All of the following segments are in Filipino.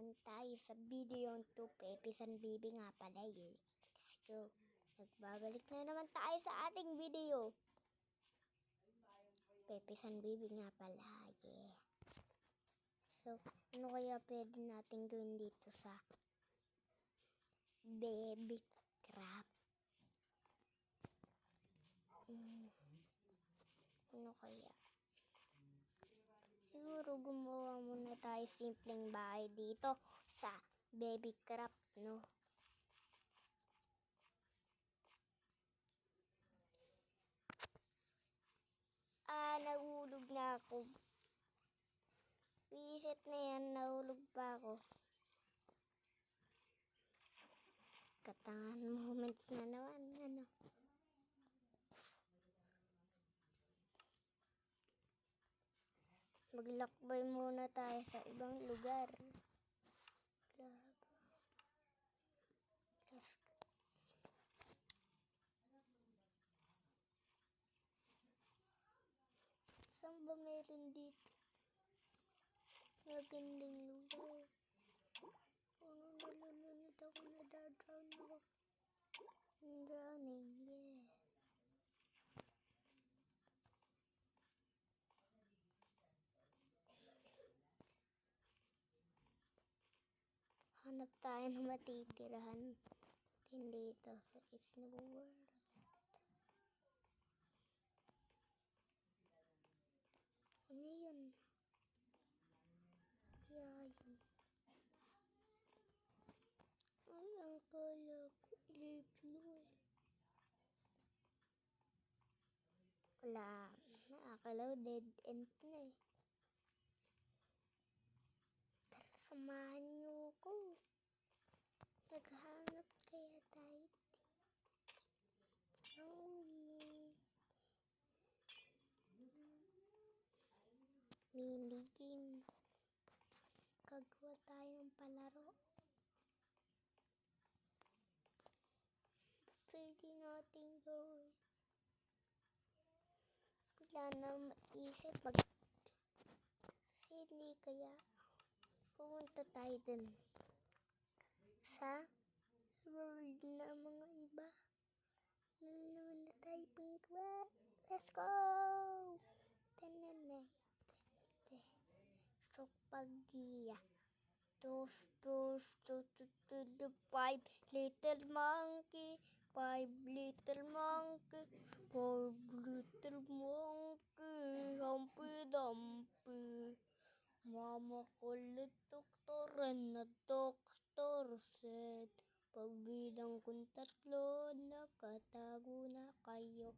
naman tayo sa video 2 Pepis and Bibi nga pala eh. So, nagbabalik na naman tayo sa ating video. Pepis and Bibi nga pala, yeah. So, ano kaya pwede natin gawin dito sa baby crab? Ano kaya? Siguro gumawa muna tayo simpleng bahay dito sa baby crab, no? Nahulog na ako. Reset na yan, nahulog pa ako. Katangan moments na naman, ano? Maglakbay muna tayo sa ibang lugar. Saan ba meron dito? Magandang lugar. Nalulunod ako, nadadrown ako. I'm drowning, yeah. Hanap tayo ng matitirahan din dito sa Snow World. Ano yun? Kaya yun. Ay, ang kala ko iliplo eh. Wala. Nakakalaw dead end na eh. Tara, samahan niyo ko. Naghanap kaya tayo. Oh yeah. Mini game. Gagawa tayo ng palaro. Pwede natin gawin. Wala na maisip. Hindi kaya pumunta tayo dun sa world na mga iba. Naman na tayo panggawa. Let's go! Tanana. So, pag-iya. Those, the 5 little monkey. 5 little monkey. 5 little monkey. Humpy Dumpy. Mama kulit doktor and the doctor said, pagbilang kong 3, nakatago na kayo.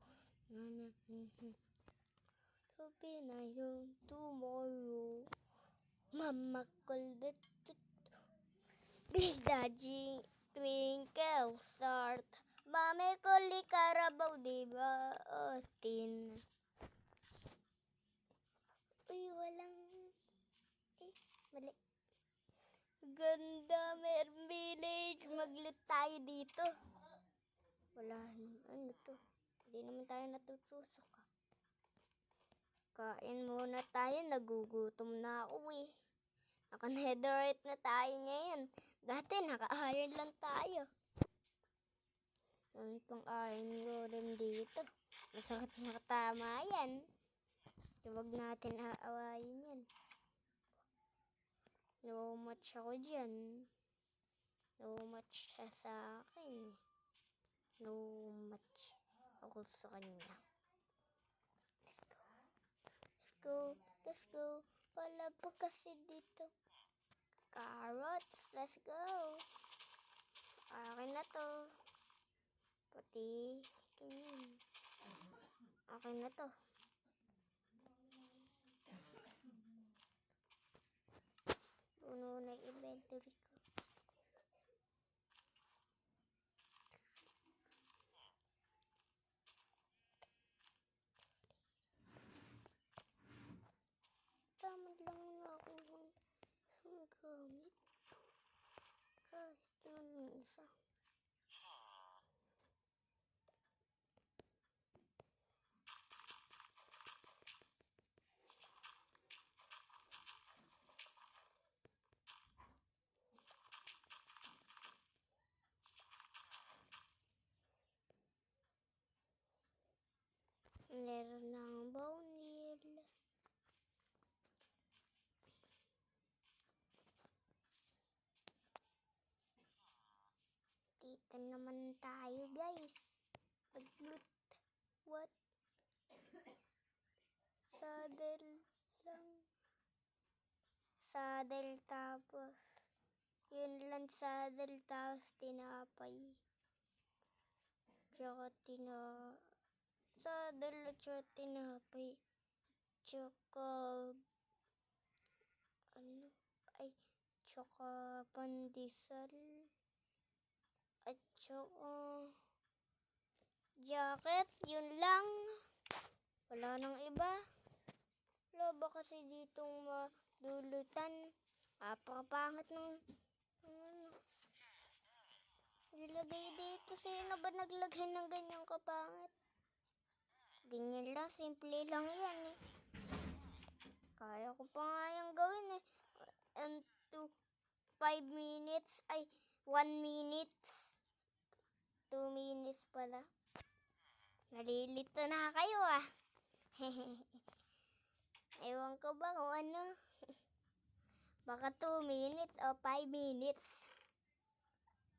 Sabi na yun tomorrow. Mama kulit Daddy twinkle start. Mami kulit Karabaw, diba Austin? Uy, walang mali. Ganda, meron village. Mag-loot tayo dito. Wala, ano to? Hindi naman tayo natutusok. Kain muna tayo, nagugutom na ako eh. Naka-netherite na tayo ngayon. Dati naka-iron lang tayo. Ano pang iron golem dito? Masakit nakatama yan. Huwag natin aawayin yan. No match ako dyan. No match siya sa akin. No match ako sa kanya. Let's go. Let's go. Let's go. Wala pa kasi dito. Carrots. Let's go. Akin na to. Pati. Akin na to. Puno na inventory ko. Tamad lang na ako ng gamit. Kahit yung isa. Meron ng bone meal. Dito naman tayo, guys. Mag-loot. What? Saddle lang. Saddle tapos. Yun lang saddle tapos tinapay. Tsaka saddle at tsaka tinapay. Tsaka tsaka pandesal. At tsaka jacket, yun lang. Wala nang iba. Wala ba kasi ditong madulutan? Apakapangit ng ilagay dito. Sino ba naglagay ng ganyang kapangit? Ganyan lang, simple lang yan eh. Kaya ko pa nga yung gawin eh. And 5 minutes, 1 minute. 2 minutes pala. Nalilito na kayo ah. Ewan ko ba kung ano. Baka 2 minutes o 5 minutes.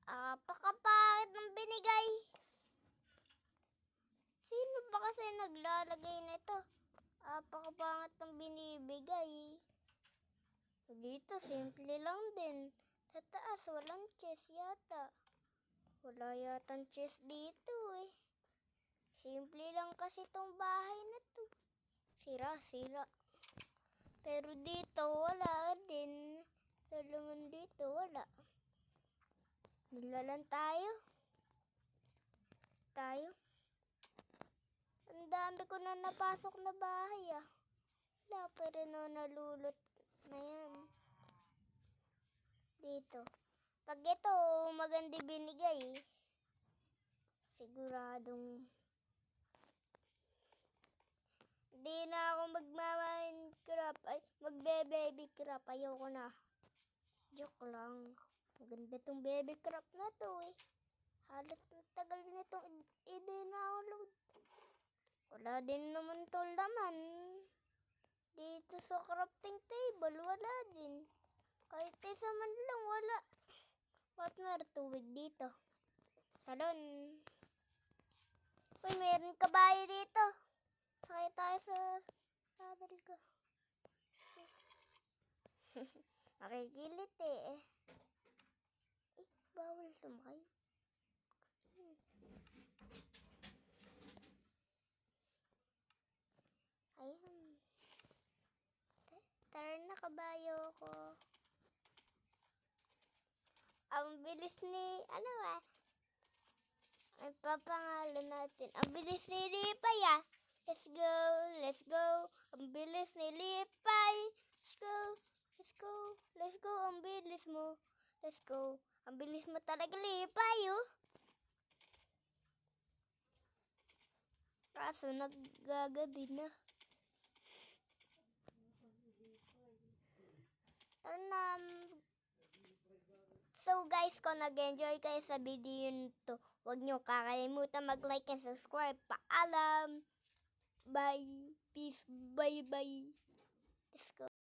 Apakapangit ng binigay. Sino ba kasi naglalagay nito? Apakapangit ng binibigay. Dito, simple lang din. Sa taas, walang chest yata. Wala yatang chest dito eh. Simple lang kasi tong bahay na to. Sira. Pero dito, wala din. Sa laman dito, wala. Nilalan tayo. Ang dami ko na napasok na bahay ah. Wala pa rin nalulot na yan. Dito. Pag ito, maganda binigay. Siguradong hindi na ako magma-Minecraft. Magbe-baby craft. Ayoko na. Joke lang. Maganda tong baby craft na to eh. Halos tagal nitong i-download. Wala din naman to laman. Dito sa crafting table, wala din. Kahit isa man lang, wala. Partner, tuwig dito. Talon. Uy, meron kabayo dito. Sakay tayo sa saddle ko. Makikilit eh. Bawal sumakay. Ayan. Tara na, kabayo ko. Ang bilis ni, ang papangalan natin. Ang bilis ni Lipay ah. Let's go. Ang bilis ni Lipay. Let's go. Ang bilis mo. Let's go. Ang bilis mo talaga, Lipay oh. Kaso naggagabi na. So guys, kung nag-enjoy kayo sa video nito, huwag nyo kakalimutan mag-like and subscribe. Paalam! Bye! Peace! Bye! Let's go!